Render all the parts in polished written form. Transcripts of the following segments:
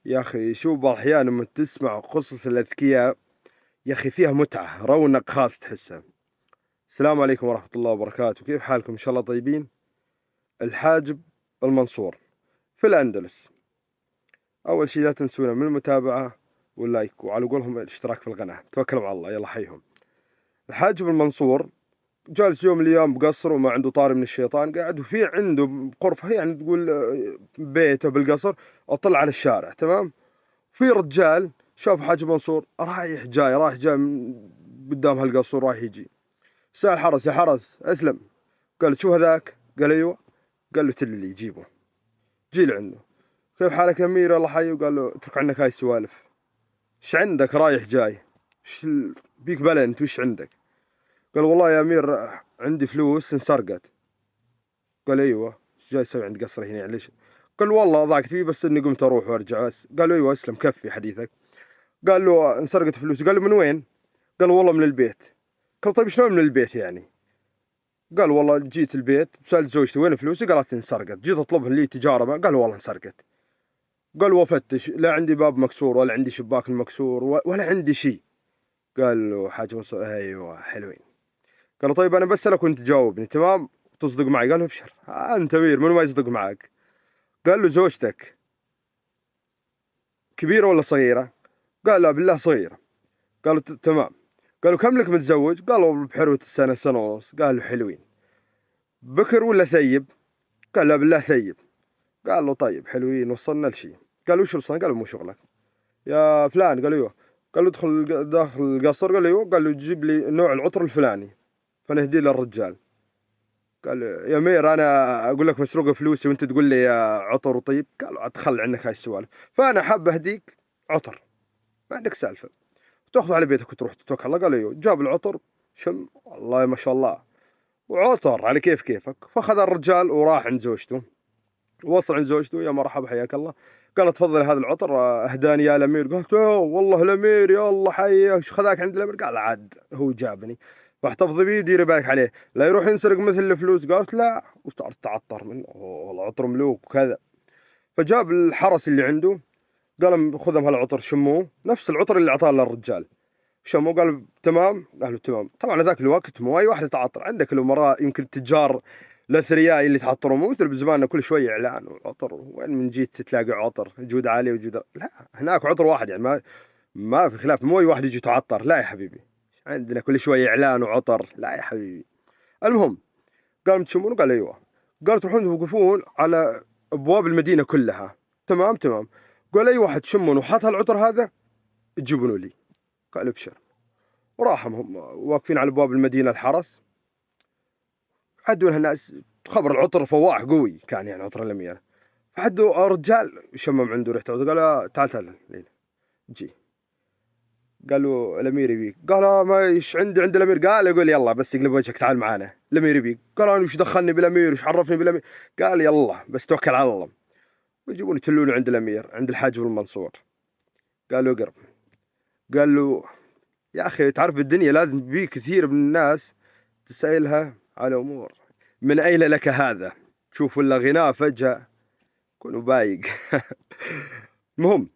يا أخي شوف بعض الأحيان لما تسمع قصص الأذكياء يا أخي فيها متعة رونق خاص تحسه. السلام عليكم ورحمة الله وبركاته، كيف حالكم؟ إن شاء الله طيبين. الحاجب المنصور في الأندلس. أول شيء لا تنسونا من المتابعة واللايك، وعلى قولهم الاشتراك في القناة. توكلوا على الله، يلا حيهم. الحاجب المنصور جالس يوم من الأيام بقصر وما عنده طاري من الشيطان، قاعد وفي عنده بغرفة يعني تقول بيته بالقصر، أطلع على الشارع. تمام. في رجال شاف حاج منصور رايح جاي رايح جاي من قدام هالقصر رايح يجي. سأل حرس: يا حرس اسلم. قال: شو هذاك؟ قال: ايوه. قال له: تل اللي يجيبه، جي لعنده. كيف حالك يا امير؟ الله حي. قال له: اترك عنك هاي السوالف، ايش عندك رايح جاي؟ ايش بيك بلا انت؟ وش عندك؟ قال: والله يا امير عندي فلوس انسرقت. قال: ايوه، ايش جاي تسوي عند قصري هنا يعني ليش؟ قال: والله ضاقت فيه بس اني قمت اروح وارجع بس. قال له: ايوه اسلم، كفي حديثك. قال له: انسرقت فلوس. قال له: من وين؟ قال: والله من البيت. قال: طيب شلون من البيت يعني؟ قال: والله جيت البيت سألت زوجتي وين فلوسي، قالت انسرقت. جيت اطلبها لي تجارة ما، قال: والله انسرقت. قال: وافتش، لا عندي باب مكسور ولا عندي شباك مكسور ولا عندي شيء. قال له حاج منصور: ايوه حلوين. قال له: طيب انا بسألك وانت تجاوبني تمام تصدق معي. قال له: ابشر انت امير، منو ما يصدق معك؟ قال له: زوجتك كبيرة ولا صغيرة؟ قال: لا بالله صغيرة. قال له: تمام. قالوا: كم لك متزوج؟ قالوا: بحروة السنة سنة ونص. قال له: حلوين. بكر ولا ثيب؟ قال: لا بالله ثيب. قال له: طيب حلوين، وصلنا لشيء. قال له: وش وصلنا؟ قال له: مو شغلك يا فلان. قال له: ايوه. قال له: ادخل داخل القصر. قال له: ايوه. قال له: جيب لي نوع العطر الفلاني فنهديه للرجال. قال له: يا مير انا اقول لك مسروقه فلوسي وانت تقول لي يا عطر وطيب؟ قال له: ادخل عنك هاي السوالف، فانا حاب اهديك عطر، ما عندك سالفه، تاخذه على بيتك وتروح تتوكل على الله. قال له: ايوه. جاب العطر، شم والله ما شاء الله، وعطر على كيف كيفك. فاخذ الرجال وراح عند زوجته. وصل عند زوجته: يا مرحبا حياك الله. قال: تفضل هذا العطر اهداني يا الامير. قالت: اوه والله الامير يا الله حياك، ايش خذاك عند الامير؟ قال: عاد هو جابني، فاحتفظ بيه وديري بالك عليه لا يروح ينسرق مثل الفلوس. قالت: لا. وصارت تعطر منه، والله عطر ملوك وكذا. فجاب الحرس اللي عنده، قال: خذهم هالعطر شموه، نفس العطر اللي اعطاه للرجال. شموه قال: تمام. قالوا: تمام. طبعا ذاك الوقت مو اي واحد يتعطر، عندك الامراء يمكن التجار الاثرياء اللي يتعطرون، مو مثل بزماننا كل شويه اعلان وعطر، وين من جيت تلاقي عطر جوده عاليه وجوده، لا هناك عطر واحد يعني ما في خلاف، مو اي واحد يجي يتعطر، لا يا حبيبي. عندنا كل شويه اعلان وعطر، لا يا حبيبي. المهم، قال: تشمون؟ قال: ايوه. قال: تروحون توقفون على ابواب المدينه كلها. تمام تمام. قال: اي واحد تشمون وحاط هالعطر هذا تجيبونه لي. قال: ابشر. وراحوا هم واقفين على ابواب المدينه الحرس، عدوا الناس. خبر العطر فواح قوي كان، يعني عطر الاميره. فحدوا رجال شمم عنده ريحه عطر، قال: تعال تعال لينا جي. قالوا: الامير يبيك. قال: ما ايش عندي عند الامير؟ قال: يقول: يلا بس يقلب وجهك تعال معانا، الامير يبيك. قال: انا وش دخلني بالامير؟ وش عرفني بالامير؟ قال: يلا بس توكل على الله. ويجيبون يتلون عند الامير، عند الحاج المنصور. قالوا: قرب. قال له: يا اخي تعرف بالدنيا لازم بي كثير من الناس تسألها على امور، من اين لك هذا؟ تشوف ولا غناء فجأة كونه بايق. المهم،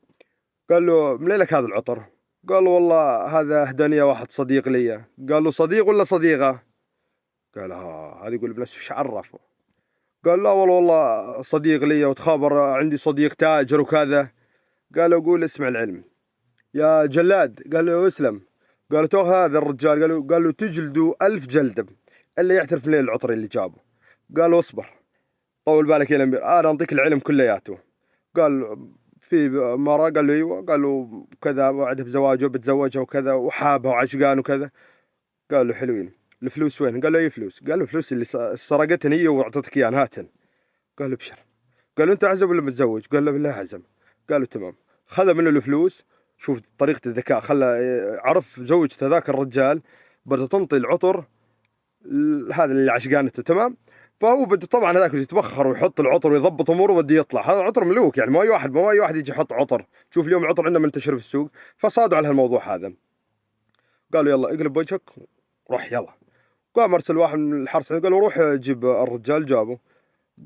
قال له: من لك هذا العطر؟ قال له: والله هذا اهداني واحد صديق لي. قال له: صديق ولا صديقة؟ قال: هذا يقول بنفسه، ايش عرفه؟ قال: لا والله صديق لي، وتخابر عندي صديق تاجر وكذا. قال له: قول اسمع العلم يا جلاد. قال له: اسلم. قال له: تو هذا الرجال. قال له: تجلدوا 1000 جلدة اللي يعترف من العطر اللي جابه. قال له: اصبر، طول بالك يا الامير، انا انطيك العلم كلياته. قال: في مرة؟ قال له: ايوه. قال له: كذا وعده بزواجه بتزوجها وكذا وحابها وعشقان وكذا. قال له: حلوين. الفلوس وين؟ قال له: اي فلوس؟ قال له: فلوس اللي سرقتني هي واعطتك اياها، هاتن. قال له: ابشر. قال له: انت عزب ولا متزوج؟ قال له: بالله عزم. قال له: تمام. خذ منه الفلوس. شوف طريقة الذكاء، خلى عرف زوجته ذاك الرجال بدأ تنطي العطر هذا اللي عشقانته. تمام. فهو بده طبعا هذاك يتبخر ويحط العطر ويضبط اموره وبده يطلع. هذا عطر ملوك يعني، ما اي واحد يجي يحط عطر. شوف اليوم العطر عندنا منتشر في السوق، فصادوا على هالموضوع هذا. قالوا: يلا اقلب وجهك، روح يلا. قام ارسل واحد من الحرس قال له: روح جيب الرجال. جابه.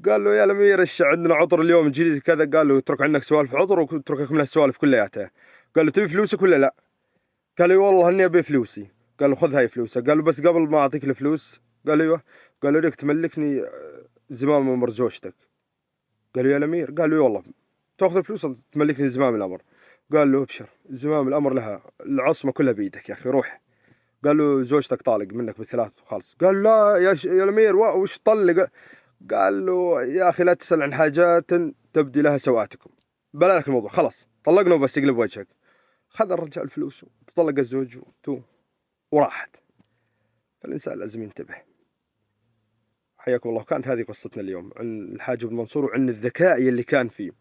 قال له يا الأمير إيش عندنا عطر اليوم جديد كذا. قال له اترك عنك سوالف عطر واتركك من السوالف كلياتها. قال له تبي فلوسك ولا لا؟ قال له والله إني أبي فلوسي. قال له خذ هاي فلوسك. قال له بس قبل ما أعطيك الفلوس. قال له أيوه. قال له ليك تملكني زمام أمر زوجتك. قال له يا الأمير. قال له والله تأخذ الفلوس تملكني زمام الأمر. قال له ابشر زمام الأمر لها العصمة كلها بيدك يا أخي روح. قال له زوجتك طالق منك بالثلاث وخلص. قال لا يا الأمير وش طلق؟ قال له يا أخي لا تسأل عن حاجات تبدي لها سواتكم. بلا لك الموضوع خلاص طلقنا وبس يقلب وجهك. خذ الرجال الفلوس وتطلق الزوج وراحت. فالإنسان لازم ينتبه. حياكم الله. كانت هذه قصتنا اليوم عن الحاج بن منصور وعن الذكاء اللي كان فيه.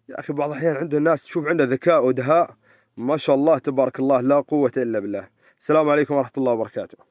يا أخي بعض الأحيان عنده ناس تشوف عنده ذكاء ودهاء ما شاء الله تبارك الله لا قوة إلا بالله. السلام عليكم ورحمة الله وبركاته.